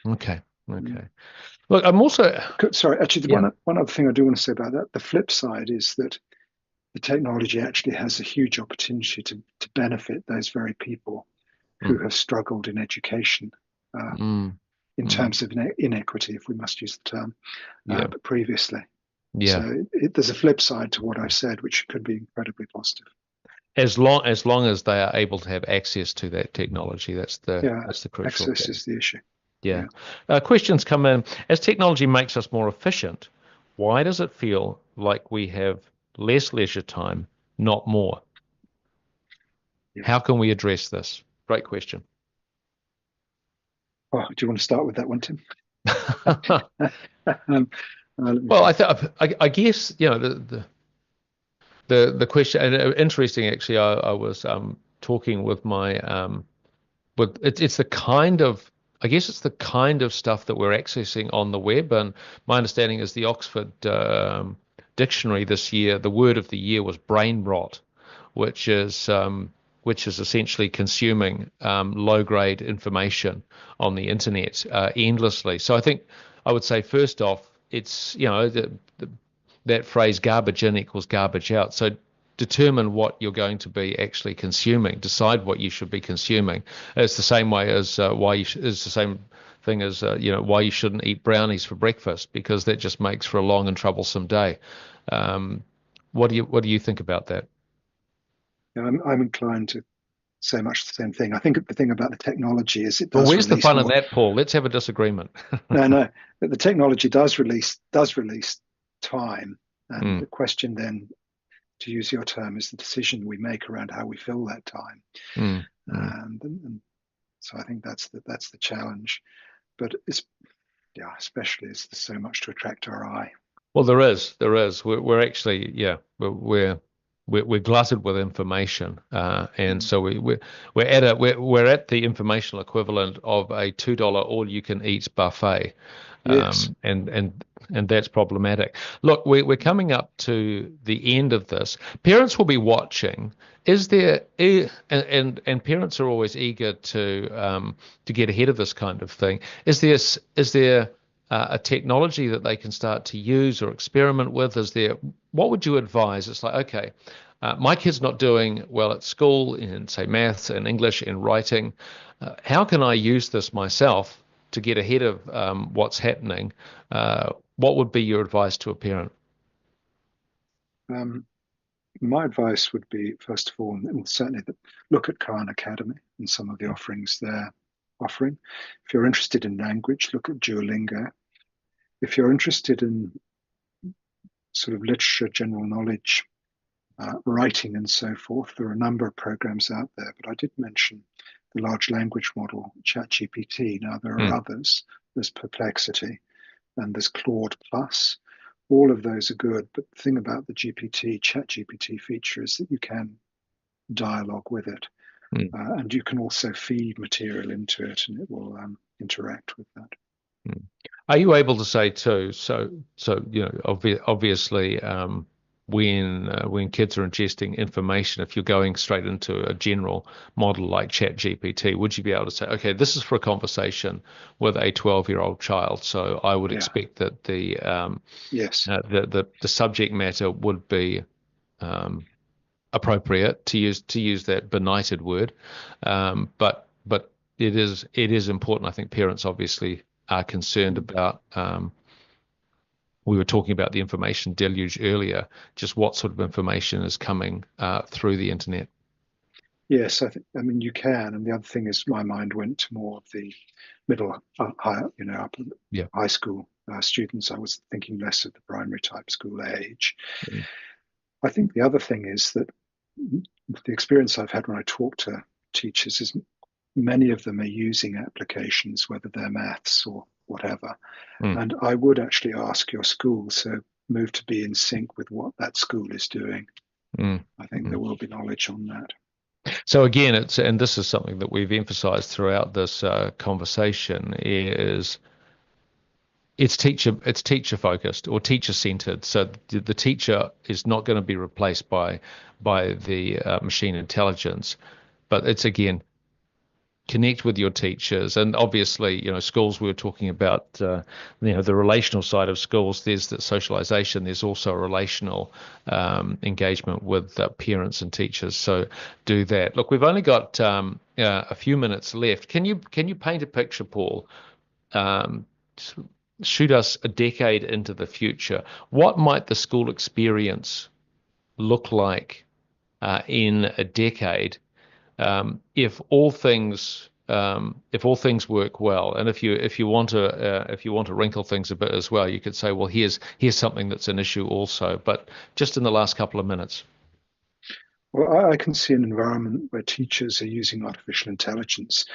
Okay. Look, I'm also... Sorry, actually, one other thing I do want to say about that, the flip side is that the technology actually has a huge opportunity to benefit those very people who have struggled in education in terms of inequity, if we must use the term, but previously. So there's a flip side to what I've said, which could be incredibly positive. As long as they are able to have access to that technology, that's the crucial access thing. is the issue. Questions come in. As technology makes us more efficient, why does it feel like we have less leisure time, not more? How can we address this? Great question. Oh, do you want to start with that one, Tim? Well, I guess the question, and interesting actually. I was talking with my it's the kind of, I guess it's the kind of stuff that we're accessing on the web, and my understanding is the Oxford dictionary this year, the word of the year was brain rot, which is essentially consuming low-grade information on the internet endlessly. So I think I would say first off, it's that phrase "garbage in equals garbage out." So determine what you're going to be actually consuming. Decide what you should be consuming. It's the same way as it's the same thing as why you shouldn't eat brownies for breakfast, because that just makes for a long and troublesome day. What do you think about that? I'm inclined to say much the same thing. I think the thing about the technology is it does. Well, where's the fun in that, Paul? Let's have a disagreement. No. But the technology does release time, and the question then, to use your term, is the decision we make around how we fill that time. And so I think that's the challenge. But especially as there's so much to attract our eye. Well, there is. We're actually, we're we're glutted with information, and so we're at the informational equivalent of a $2 all-you-can-eat buffet, Yes. And that's problematic. Look, we're coming up to the end of this. Parents will be watching. Is there and parents are always eager to get ahead of this kind of thing. Is there a technology that they can start to use or experiment with? What would you advise? It's like, okay, my kid's not doing well at school in, say, maths and English and writing. How can I use this myself to get ahead of what's happening? What would be your advice to a parent? Um, my advice would be, first of all, and certainly look at Khan Academy and some of the offerings they're offering. If you're interested in language, look at Duolingo. If you're interested in sort of literature, general knowledge, writing and so forth, there are a number of programs out there, but I did mention the large language model, ChatGPT. Now, there are Mm, others. There's Perplexity and there's Claude Plus. All of those are good, but the thing about the ChatGPT feature is that you can dialogue with it, mm, and you can also feed material into it, and it will interact with that. mm. Are you able to say too? So obviously, when kids are ingesting information, if you're going straight into a general model like ChatGPT, would you be able to say, okay, this is for a conversation with a 12-year-old child, so I would Yeah. expect that Yes. the subject matter would be appropriate to use that benighted word, but it is important. I think parents obviously are concerned about. We were talking about the information deluge earlier. Just what sort of information is coming through the internet? Yes, I mean, you can. And the other thing is, my mind went to more of the middle, high, up Yeah. high school students. I was thinking less of the primary type school age. Mm, I think the other thing is that the experience I've had when I talk to teachers is many of them are using applications, whether they're maths or whatever. mm, And I would actually ask your school, so move to be in sync with what that school is doing. mm, I think there mm. will be knowledge on that. So again, and this is something that we've emphasized throughout this conversation, is it's teacher focused or teacher centered. So the teacher is not going to be replaced by the machine intelligence, but it's again connect with your teachers. And obviously, schools, we were talking about the relational side of schools. There's the socialization, there's also a relational engagement with parents and teachers, so do that. Look, we've only got a few minutes left. Can you paint a picture, Paul? um, Shoot us a decade into the future. What might the school experience look like in a decade, if all things work well? And if you want to wrinkle things a bit as well, you could say, well, here's something that's an issue also. But just in the last couple of minutes. Well, I can see an environment where teachers are using artificial intelligence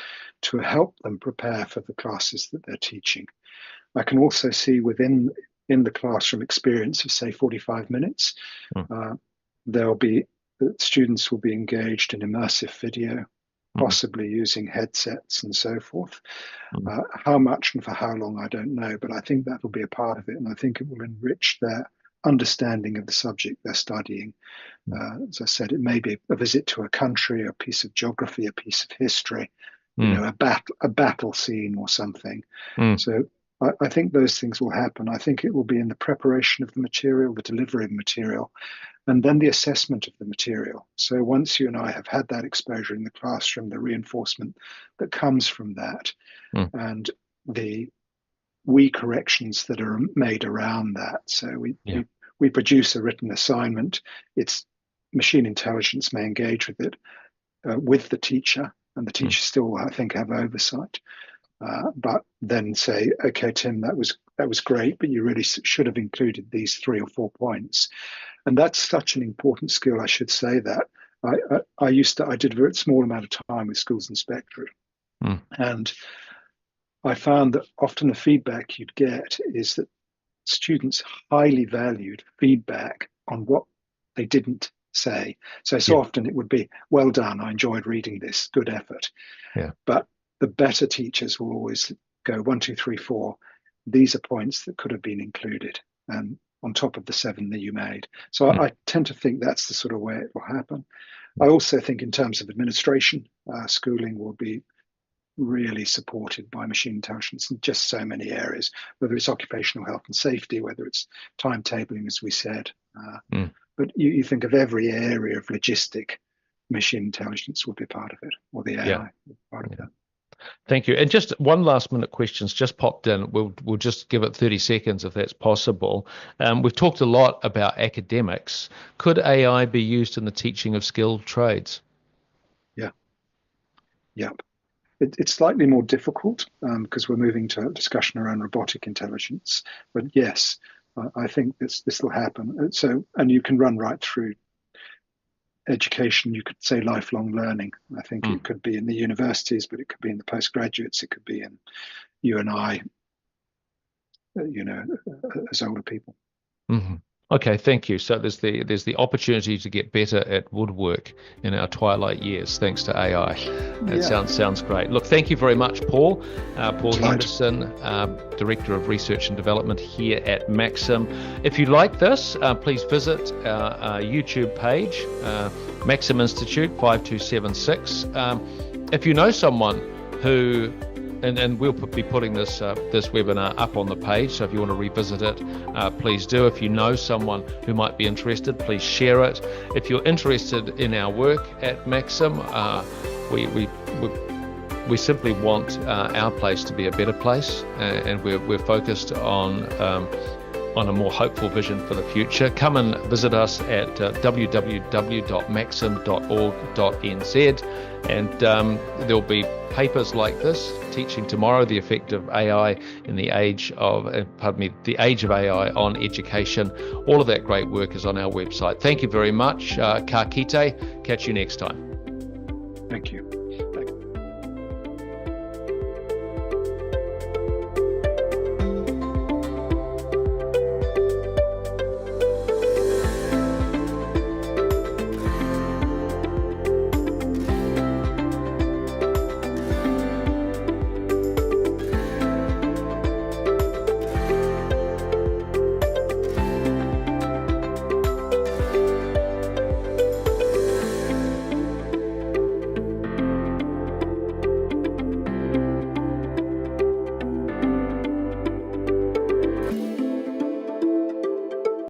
to help them prepare for the classes that they're teaching. I can also see in the classroom experience of, say, 45 minutes, Mm, uh, there'll be students will be engaged in immersive video, mm, possibly using headsets and so forth. mm, How much and for how long, I don't know, but I think that will be a part of it, and I think it will enrich their understanding of the subject they're studying. As I said, it may be a visit to a country, a piece of geography, a piece of history, mm, a battle scene or something. mm, So I think those things will happen. I think it will be in the preparation of the material, the delivery of material, and then the assessment of the material. So once you and I have had that exposure in the classroom, the reinforcement that comes from that, mm. and the we corrections that are made around that. So Yeah. we produce a written assignment. It's machine intelligence may engage with it with the teacher, and the Mm, teacher still, I think, have oversight. But then say, okay, Tim, that was great, but you really should have included these 3 or 4 points. And that's such an important skill. I should say that I did a very small amount of time with schools inspectorate, mm, and I found that often the feedback you'd get is that students highly valued feedback on what they didn't say. So often it would be, well done, I enjoyed reading this, good effort. Yeah. But the better teachers will always go 1, 2, 3, 4. These are points that could have been included on top of the 7 that you made. So I tend to think that's the sort of way it will happen. I also think in terms of administration, schooling will be really supported by machine intelligence in just so many areas, whether it's occupational health and safety, whether it's timetabling, as we said. But you think of every area of logistic, machine intelligence will be part of it, or the AI will be part of that. Thank you. And just one last minute question's just popped in. We'll just give it 30 seconds if that's possible. We've talked a lot about academics. Could AI be used in the teaching of skilled trades? Yeah. It's slightly more difficult because we're moving to a discussion around robotic intelligence. But yes, I think this will happen. And you can run right through education. You could say lifelong learning. I think it could be in the universities, but it could be in the postgraduates. It could be in you and I, as older people. Mm-hmm. Okay, thank you. So there's the opportunity to get better at woodwork in our twilight years, thanks to AI. That sounds great. Look, thank you very much, Paul. Paul Henderson, Director of Research and Development here at Maxim. If you like this, please visit our YouTube page, Maxim Institute 5276. If you know someone who and we'll be putting this webinar up on the page, so if you want to revisit it, please do. If you know someone who might be interested, please share it. If you're interested in our work at Maxim, we simply want our place to be a better place, and we're focused on a more hopeful vision for the future. Come and visit us at www.maxim.org.nz, and there'll be papers like this, Teaching Tomorrow, the effect of AI in the age of, the age of AI on education. All of that great work is on our website. Thank you very much. Ka kite. Catch you next time. Thank you.